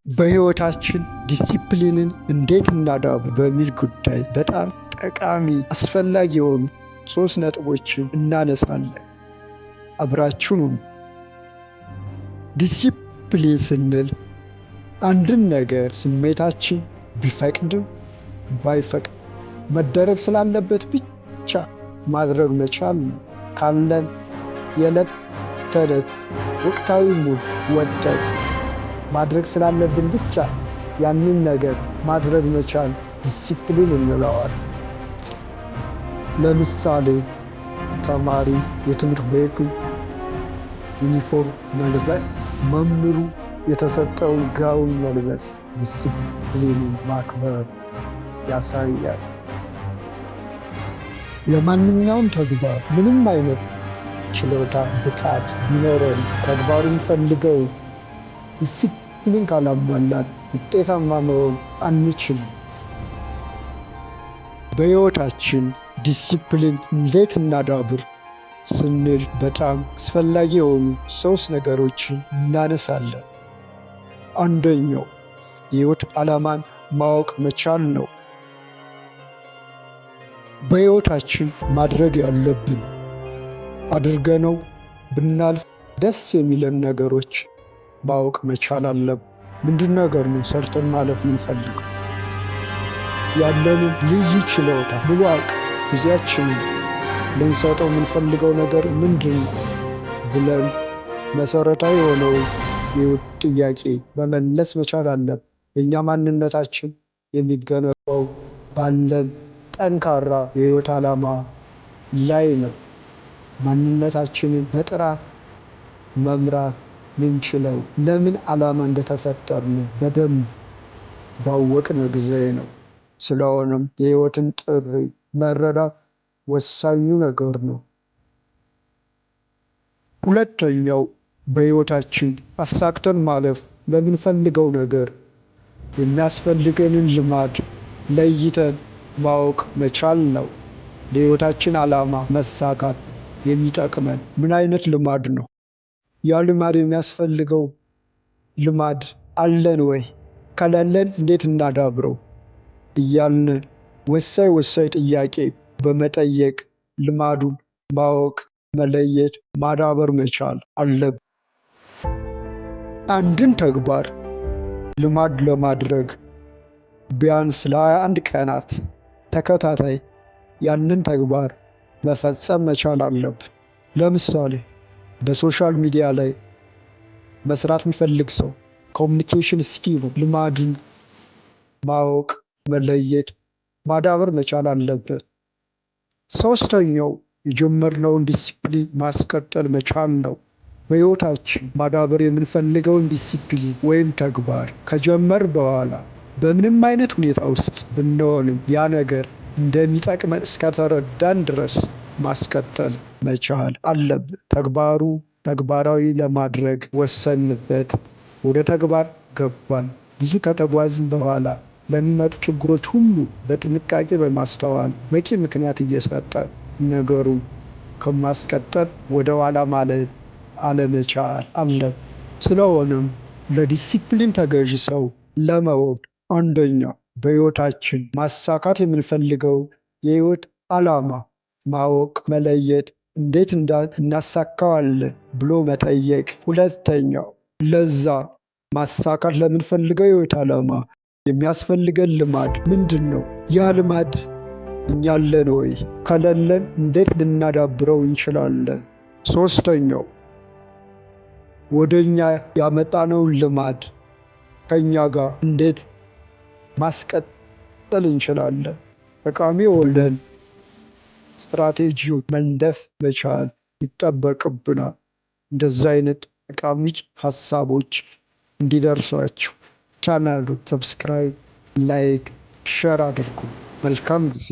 በሕይወታችን ዲሲፕሊንን እንዴት እናዳብር በሚል ጉዳይ በጣም ጠቃሚ አስፈላጊ የሆኑ 3 ነጥቦችን እናነሳለን። አብራችሁን ሁኑ። ዲሲፕሊን ስንል አንድን ነገር ስሜታችን ቢፈቅድም ባይፈቅድ መደረግ ስላለበት ብቻ ማድረግ መቻል ነው። ካለን የዕለት ተዕለት ወቅታዊ ሙድ ወጥተን ማድረግ ስላለብን ብቻ ያንን ነገር ማድረግ መቻል ዲሲፕሊን እንለዋለን። ለምሳሌ ተማሪ የትምህርት ቤቱ ዩኒፎርም መልበስ፣ መምህሩ የተሰጠውን ጋውን መልበስ ዲሲፕሊንን ማክበር ያሳያል። ለማንኛውም ተግባር ምንም አይነት ችሎታ፣ ብቃት ቢኖረን ተግባሩን ፈልገው ዲሲፕሊን ካላሟላን ውጤታማ መሆን አንችልም። በሕይወታችን ዲሲፕሊን እንዴት እናዳብር ስንል በጣም አስፈላጊ የሆኑ 3 ነገሮችን እናነሳለን። አንደኛው የሕይወት ዓላማን ማወቅ መቻል ነው። በሕይወታችን ማድረግ ያለብን አድርገነው ብናልፍ ደስ የሚለን ነገሮች ማወቅ መቻል አለብን። ምንድን ነገር ነው ሰርተን ማለፍ የምንፈልገው? ያለንን ልዩ ችሎታ፣ ሙሉ አቅም፣ ጊዜያችንን ልንሰጠው የምንፈልገው ነገር ምንድን ነው ብለን መሰረታዊ የሆነውን የሕይወት ጥያቄ መመለስ መቻል አለብን። የእኛ ማንነታችን የሚገነባው ባለን ጠንካራ የሕይወት ዓላማ ላይ ነው። ማንነታችንን በጥራት መምራት ምንችለው ለምን ዓላማ እንደተፈጠርን በደንብ ባወቅን ጊዜ ነው። ስለሆነም የሕይወትን ጥሪ መረዳት ወሳኙ ነገር ነው። ሁለተኛው በሕይወታችን አሳክተን ማለፍ ለምንፈልገው ነገር የሚያስፈልገንን ልማድ ለይተን ማወቅ መቻል ነው። ለሕይወታችን ዓላማ መሳካት የሚጠቅመን ምን አይነት ልማድ ነው? ያ ልማድ የሚያስፈልገው ልማድ አለን ወይ? ከሌለን እንዴት እናዳብረው? እያልን ወሳኝ ጥያቄ በመጠየቅ ልማዱን ማወቅ፣ መለየት፣ ማዳበር መቻል አለብን። አንድን ተግባር ልማድ ለማድረግ ቢያንስ ለ21 ቀናት ተከታታይ ያንን ተግባር መፈጸም መቻል አለብን። ለምሳሌ በሶሻል ሚዲያ ላይ መስራት የሚፈልግ ሰው ኮሚኒኬሽን ስኪል ልማድን ማወቅ፣ መለየት፣ ማዳበር መቻል አለበት። ሶስተኛው የጀመርነውን ዲሲፕሊን ማስቀጠል መቻል ነው። በሕይወታችን ማዳበር የምንፈልገውን ዲሲፕሊን ወይም ተግባር ከጀመር በኋላ በምንም አይነት ሁኔታ ውስጥ ብንሆንም ያ ነገር እንደሚጠቅመን እስከተረዳን ድረስ ማስቀጠል መቻል አለብን። ተግባራዊ ለማድረግ ወሰንበት፣ ወደ ተግባር ገባን። ብዙ ከተጓዝን በኋላ ለሚመጡ ችግሮች ሁሉ በጥንቃቄ በማስተዋል በቂ ምክንያት እየሰጠን ነገሩን ከማስቀጠል ወደ ኋላ ማለት አለመቻል አለብን። ስለሆነም ለዲሲፕሊን ተገዢ ሰው ለመሆን አንደኛ በሕይወታችን ማሳካት የምንፈልገው የሕይወት ዓላማ ማወቅ፣ መለየት፣ እንዴት እናሳካዋለን ብሎ መጠየቅ። ሁለተኛው ለዛ ማሳካት ለምንፈልገው የሕይወት ዓላማ የሚያስፈልገን ልማድ ምንድን ነው? ያ ልማድ እኛ አለን ወይ? ከሌለን እንዴት ልናዳብረው እንችላለን? ሶስተኛው ወደ እኛ ያመጣነውን ልማድ ከእኛ ጋር እንዴት ማስቀጠል እንችላለን? ጠቃሚ የሆነን ስትራቴጂው መንደፍ መቻል ይጠበቅብናል። እንደዚህ አይነት ጠቃሚ ሀሳቦች እንዲደርሷችሁ ቻናሉን ሰብስክራይብ፣ ላይክ፣ ሸር አድርጉ። መልካም ጊዜ